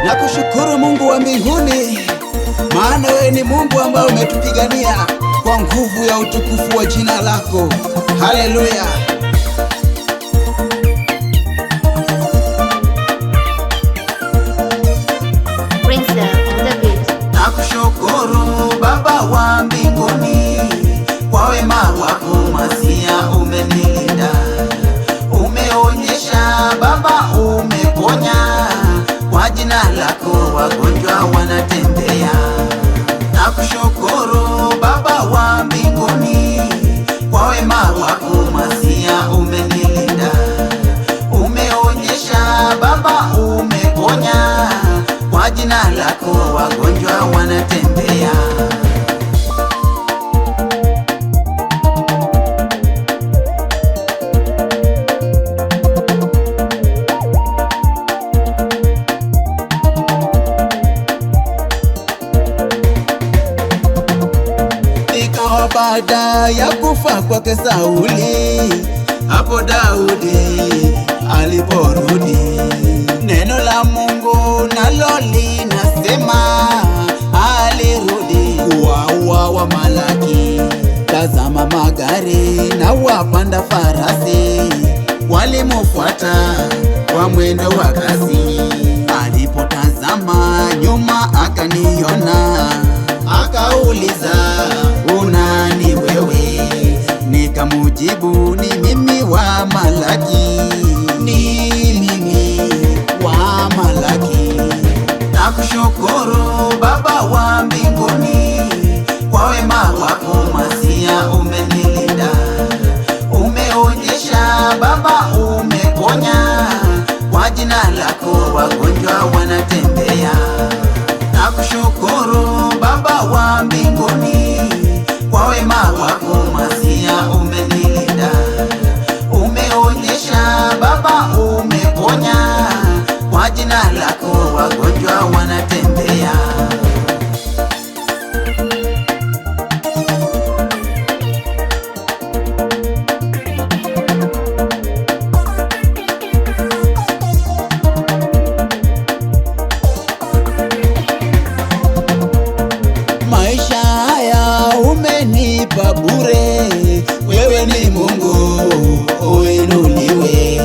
Nakushukuru Mungu wa mbinguni, maana wewe ni Mungu ambaye umetupigania kwa nguvu ya utukufu wa jina lako. Haleluya. Nakushukuru Baba wa mbinguni, kwa wema wako masia umenilinda, umeonyesha Baba, umeponya, kwa jina lako wagonjwa wanatembea. Nakushukuru Baba wa mbinguni, kwa wema wako masia umenilinda, umeonyesha Baba, umeponya, kwa jina lako wagonjwa wanatembea. Ikawa baada ya kufa kwake Sauli, hapo Daudi aliporudi, neno la Mungu nalo linasema alirudi kuwaua Waamaleki. Tazama, magari na wapanda farasi walimufuata kwa mwendo wa kasi. Alipotazama nyuma akaniona, akauliza, unani wewe? Nikamujibu, ni mimi Waamaleki, ni mimi Waamaleki. Nakushukuru Baba wa mbinguni, kwa wema wako masia umenilinda, umeonyesha Baba, umeponya, kwa jina lako wagonjwa wanatembea. Nakushukuru Baba wa mbinguni, kwa wema wako masia umenilinda, umeonyesha Baba, umeponya, kwa jina lako wagonjwa wanatembea. Maisha haya umenipa bure, wewe ni Mungu uinuliwe.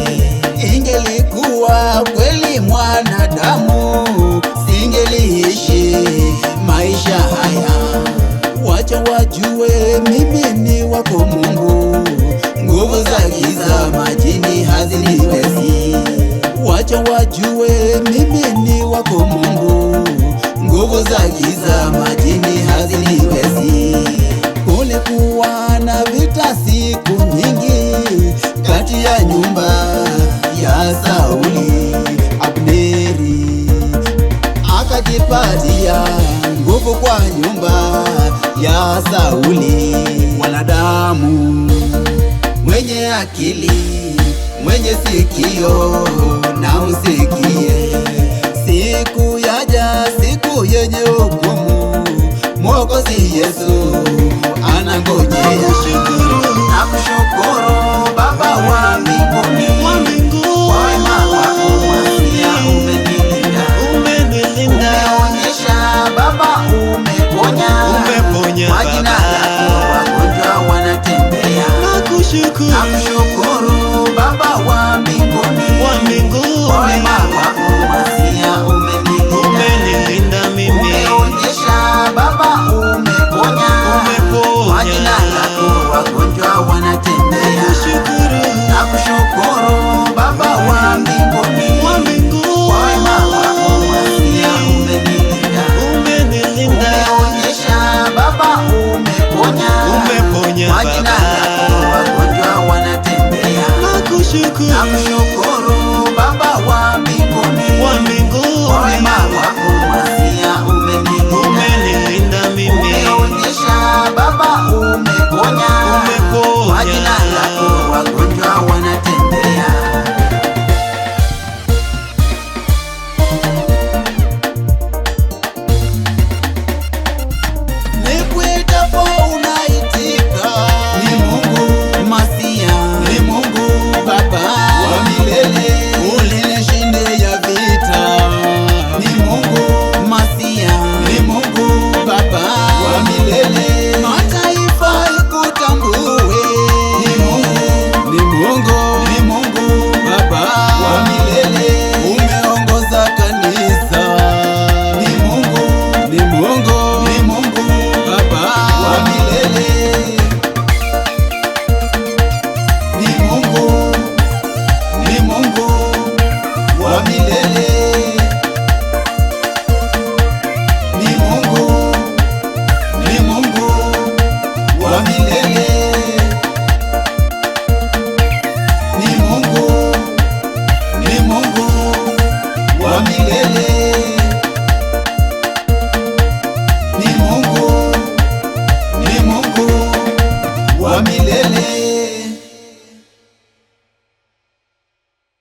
Ingelikuwa kweli mwanadamu, singeliishi maisha haya. Wacha wajue mimi ni wako Mungu, nguvu za giza majini haziniwezi. Wacha wajue mimi ni wako Mungu, nguvu za giza majini haziniwezi. Kulikuwa na vita siku nyingi kati ya nyumba ya Sauli. Abneri akajipatia nguvu kwa nyumba ya Sauli. Mwanadamu mwenye akili, mwenye sikio na usikie, siku yaja, siku yenye hukumu, Mwokozi Yesu anangojea. Nakushukuru Baba wa mbinguni, kwa wema wako masia umenilinda, umeonyesha Baba, umeponya, kwa jina lako wagonjwa wanatembea. Nakushukuru Baba wa mbinguni, kwa wema wako masia umenilinda, umeonyesha Baba, umeponya, kwa jina lako wagonjwa wanatembea. Nakushukuru Baba wa mbinguni, kwa wema wako masia umenilinda, umeonyesha Baba, umeponya, kwa jina lako wagonjwa wanatembea. Nakushukuru